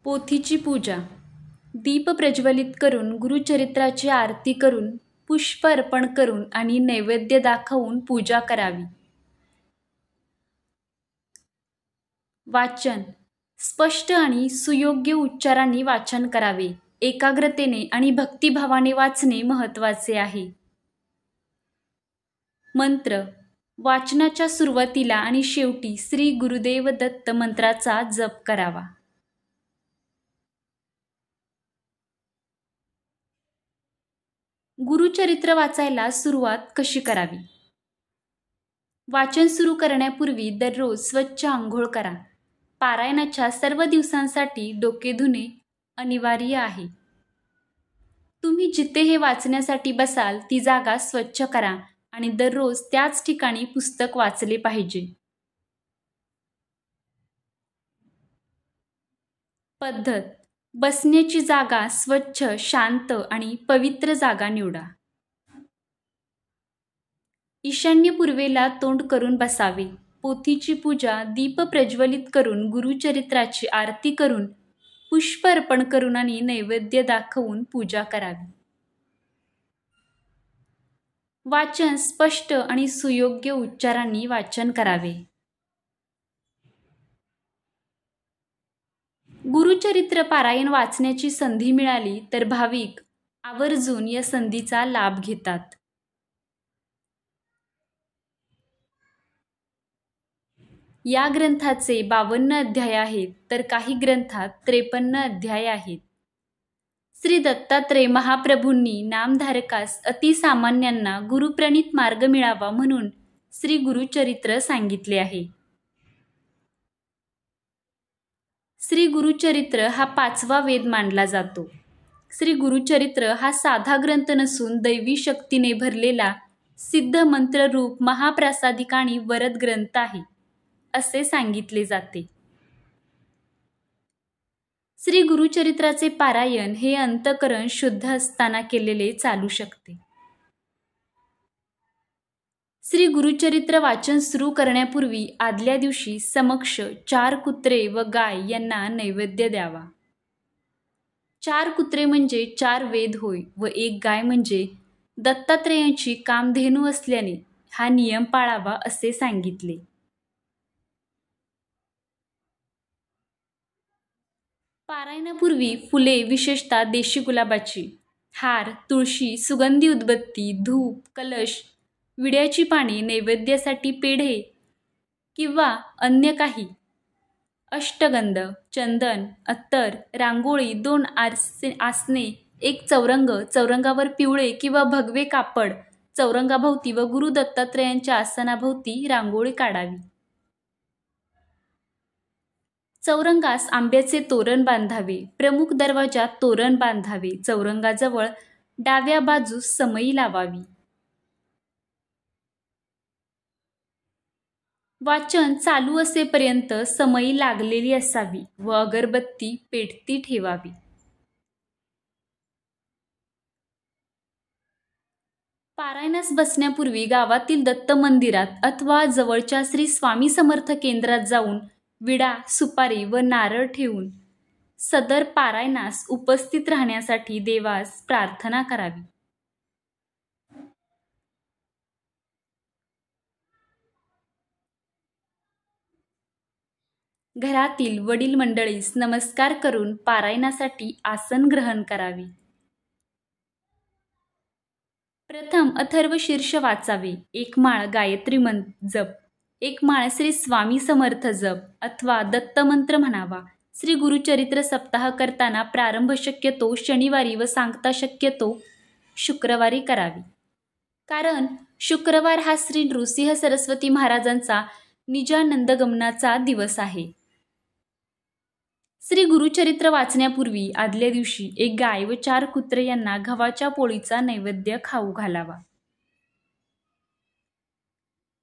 पोथीची पूजा. दीप प्रज्वलित करून गुरुचरित्राची आरती करून पुष्प अर्पण करून आणि नैवेद्य दाखवून पूजा करावी. वाचन. स्पष्ट आणि सुयोग्य उच्चारांनी वाचन करावे. एकाग्रतेने आणि भक्तिभावाने वाचणे महत्त्वाचे आहे. मंत्र. वाचनाच्या सुरुवातीला आणि शेवटी श्री गुरुदेव दत्त मंत्राचा जप करावा. गुरुचरित्र वाचायला सुरुवात कशी करावी? वाचन सुरू करण्यापूर्वी दररोज स्वच्छ आंघोळ करा. पारायणाच्या सर्व दिवसांसाठी डोके धुणे अनिवार्य आहे. तुम्ही जिथे हे वाचण्यासाठी बसाल ती जागा स्वच्छ करा आणि दररोज त्याच ठिकाणी पुस्तक वाचले पाहिजे. पद्धत. बसण्याची जागा स्वच्छ, शांत आणि पवित्र जागा निवडा. ईशान्य पूर्वेला तोंड करून बसावे. पोथीची पूजा दीप प्रज्वलित करून गुरुचरित्राची आरती करून पुष्प अर्पण करून आणि नैवेद्य दाखवून पूजा करावी. वाचन स्पष्ट आणि सुयोग्य उच्चारांनी वाचन करावे. गुरुचरित्र पारायण वाचण्याची संधी मिळाली तर भाविक आवर्जून या संधीचा लाभ घेतात. या ग्रंथाचे 52 अध्याय आहेत तर काही ग्रंथात 53 अध्याय आहेत. श्री दत्तात्रय महाप्रभूंनी नामधारकास अतिसामान्यांना गुरुप्रणीत मार्ग मिळावा म्हणून श्री गुरुचरित्र सांगितले आहे. श्री गुरुचरित्र हा 5वा वेद मानला जातो. श्री गुरुचरित्र हा साधा ग्रंथ नसून दैवी शक्तीने भरलेला सिद्ध मंत्ररूप महाप्रासादिक आणि वरद ग्रंथ आहे असे सांगितले जाते. श्री गुरुचरित्राचे पारायण हे अंतःकरण शुद्ध असताना केलेले चालू शकते. श्री गुरुचरित्र वाचन सुरू करण्यापूर्वी आदल्या दिवशी समक्ष 4 कुत्रे व गाय यांना नैवेद्य द्यावा. 4 कुत्रे म्हणजे 4 वेद होय व 1 गाय म्हणजे दत्तात्रेयांची कामधेनू असल्याने हा नियम पाळावा असे सांगितले. पारायणापूर्वी फुले, विशेषतः देशी गुलाबाची, हार, तुळशी, सुगंधी उदबत्ती, धूप, कलश, विड्याची पाने, नैवेद्यासाठी पेढे किंवा अन्य काही, अष्टगंध, चंदन, अत्तर, रांगोळी, 2 आसने, 1 चौरंग, चौरंगावर पिवळे किंवा भगवे कापड, चौरंगाभोवती व गुरु दत्तात्रेयांच्या आसनाभोवती रांगोळी काढावी. चौरंगास आंब्याचे तोरण बांधावे. प्रमुख दरवाजात तोरण बांधावे. चौरंगाजवळ डाव्या बाजूस समई लावावी. वाचन चालू असेपर्यंत समई लागलेली असावी व अगरबत्ती पेटती ठेवावी. पारायणास बसण्यापूर्वी गावातील दत्त मंदिरात अथवा जवळच्या श्री स्वामी समर्थ केंद्रात जाऊन विडा, सुपारी व नारळ ठेवून सदर पारायणास उपस्थित राहण्यासाठी देवास प्रार्थना करावी. घरातील वडील मंडळीस नमस्कार करून पारायणासाठी आसन ग्रहण करावे. प्रथम अथर्व शीर्ष वाचावे. 1 माळ गायत्री जप, 1 माळ श्री स्वामी समर्थ जप अथवा दत्तमंत्र म्हणावा. श्री गुरुचरित्र सप्ताह करताना प्रारंभ शक्यतो शनिवारी व सांगता शक्यतो शुक्रवारी करावी. कारण शुक्रवार हा श्री नृसिंह सरस्वती महाराजांचा निजानंदगमनाचा दिवस आहे. श्री गुरुचरित्र वाचण्यापूर्वी आदल्या दिवशी 1 गाय व 4 कुत्रे यांना गव्हाच्या पोळीचा नैवेद्य खाऊ घालावा.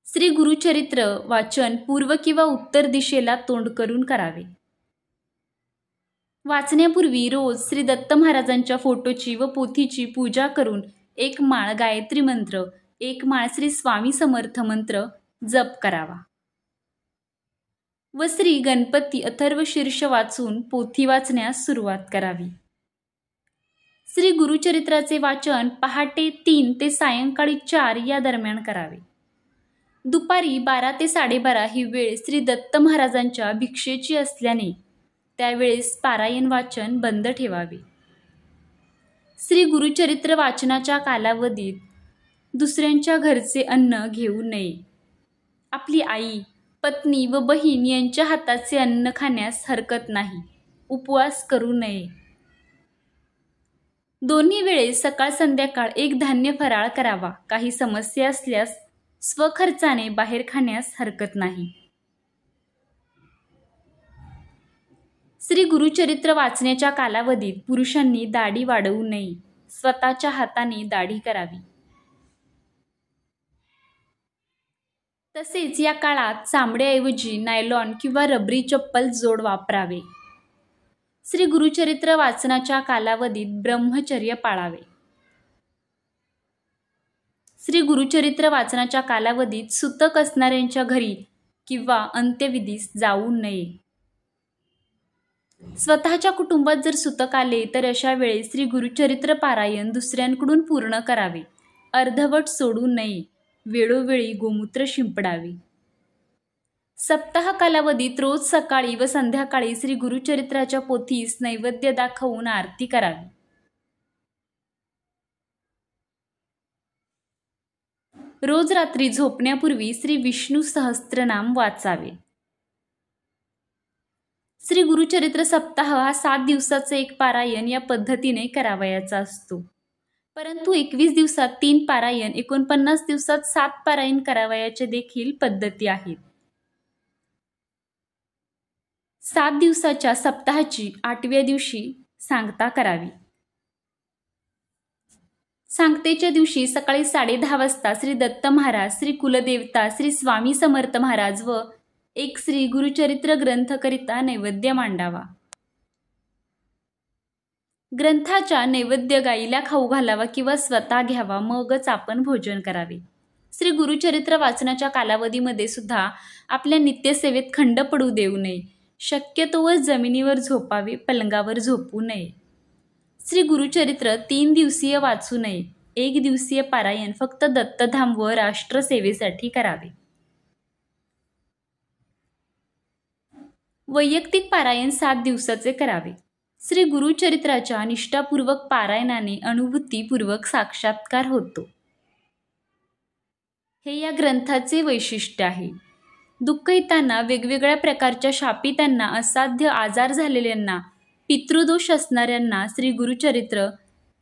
श्री गुरुचरित्र वाचन पूर्व किंवा उत्तर दिशेला तोंड करून करावे. वाचण्यापूर्वी रोज श्री दत्त महाराजांच्या फोटोची व पोथीची पूजा करून 1 माळ गायत्री मंत्र, 1 माळ श्री स्वामी समर्थ मंत्र जप करावा. व श्री गणपती अथर्वशीर्ष वाचून पोथी वाचण्यास सुरुवात करावी. श्री गुरुचरित्राचे वाचन पहाटे 3 ते सायंकाळी 4 या दरम्यान करावे. दुपारी 12 ते 12:30 ही वेळ श्री दत्त महाराजांच्या भिक्षेची असल्याने त्यावेळेस पारायण वाचन बंद ठेवावे. श्री गुरुचरित्र वाचनाच्या कालावधीत दुसऱ्यांच्या घरचे अन्न घेऊ नये. आपली आई, पत्नी व बहीण यांच्या हाताचे अन्न खाण्यास हरकत नाही. उपवास करू नये. दोन्ही वेळेस सकाळ संध्याकाळ एक धान्य फराळ करावा. काही समस्या असल्यास स्वखर्चाने बाहेर खाण्यास हरकत नाही. श्री गुरुचरित्र वाचण्याच्या कालावधीत पुरुषांनी दाढी वाढवू नये. स्वतःच्या हाताने दाढी करावी. तसेच या काळात चामड्याऐवजी नायलॉन किंवा रबरी चप्पल जोड वापरावे. श्री गुरुचरित्र वाचनाच्या कालावधीत ब्रह्मचर्य पाळावे. श्री गुरुचरित्र वाचनाच्या कालावधीत सुतक असणाऱ्यांच्या घरी किंवा अंत्यविधीस जाऊ नये. स्वतःच्या कुटुंबात जर सुतक आले तर अशा वेळी श्री गुरुचरित्र पारायण दुसऱ्यांकडून पूर्ण करावे. अर्धवट सोडू नये. वेळोवेळी गोमूत्र शिंपडावे. सप्ताह कालावधीत रोज सकाळी व संध्याकाळी श्री गुरुचरित्राच्या पोथीस नैवेद्य दाखवून आरती करावी. रोज रात्री झोपण्यापूर्वी श्री विष्णू सहस्त्रनाम वाचावे. श्री गुरुचरित्र सप्ताह हा 7 दिवसाचे एक पारायण या पद्धतीने करावयाचा असतो. परंतु 21 दिवसात 3 पारायण, 49 दिवसात 7 पारायण करावयाचे देखील पद्धती आहेत. 7 दिवसाच्या सप्ताहाची 8व्या दिवशी सांगता करावी. सांगतेच्या दिवशी सकाळी 10:30 वाजता श्री दत्त महाराज, श्री कुलदेवता, श्री स्वामी समर्थ महाराज व एक श्री गुरुचरित्र ग्रंथकरिता नैवेद्य मांडावा. ग्रंथाच्या नैवेद्य गाईला खाऊ घालावा किंवा स्वतः घ्यावा, मगच आपण भोजन करावे. श्री गुरुचरित्र वाचनाच्या कालावधीमध्ये सुद्धा आपल्या नित्यसेवेत खंड पडू देऊ नये. शक्यतोवर जमिनीवर झोपावे, पलंगावर झोपू नये. श्री गुरुचरित्र 3 दिवसीय वाचू नये. 1 दिवसीय पारायण फक्त दत्तधाम व राष्ट्रसेवेसाठी करावे. वैयक्तिक पारायण 7 दिवसाचे करावे. श्री गुरुचरित्राच्या निष्ठापूर्वक पारायणाने अनुभूतीपूर्वक साक्षात्कार होतो. हे या ग्रंथाचे वैशिष्ट्य आहे. दुःखितांना, वेगवेगळ्या प्रकारच्या शापितांना, असाध्य आजार झालेल्यांना, पितृदोष असणाऱ्यांना श्री गुरुचरित्र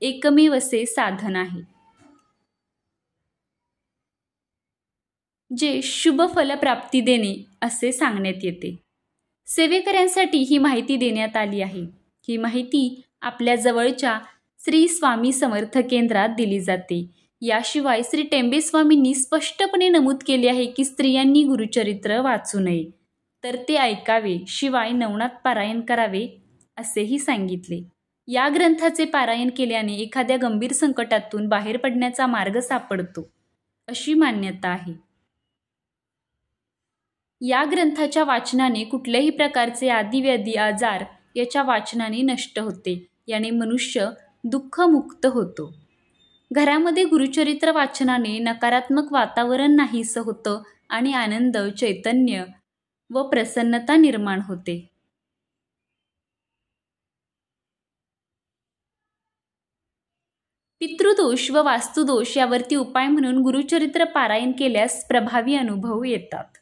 एकमेव असे साधन आहे, जे शुभ फलप्राप्ती देणे असे सांगण्यात येते. सेवेकऱ्यांसाठी ही माहिती देण्यात आली आहे. ही माहिती आपल्या जवळच्या श्री स्वामी समर्थ केंद्रात दिली जाते. याशिवाय श्री टेंबेस्वामींनी स्पष्टपणे नमूद केले आहे की स्त्रियांनी गुरुचरित्र वाचू नये, तर ते ऐकावे, शिवाय नवनाथ पारायण करावे असेही सांगितले. या ग्रंथाचे पारायण केल्याने एखाद्या गंभीर संकटातून बाहेर पडण्याचा मार्ग सापडतो, अशी मान्यता आहे. या ग्रंथाच्या वाचनाने कुठल्याही प्रकारचे आदिव्याधी आजार याच्या वाचनाने नष्ट होते. याने मनुष्य दुःखमुक्त होतो. घरामध्ये गुरुचरित्र वाचनाने नकारात्मक वातावरण नाहीसं होतं आणि आनंद, चैतन्य व प्रसन्नता निर्माण होते. पितृदोष व वास्तुदोष यावरती उपाय म्हणून गुरुचरित्र पारायण केल्यास प्रभावी अनुभव येतात.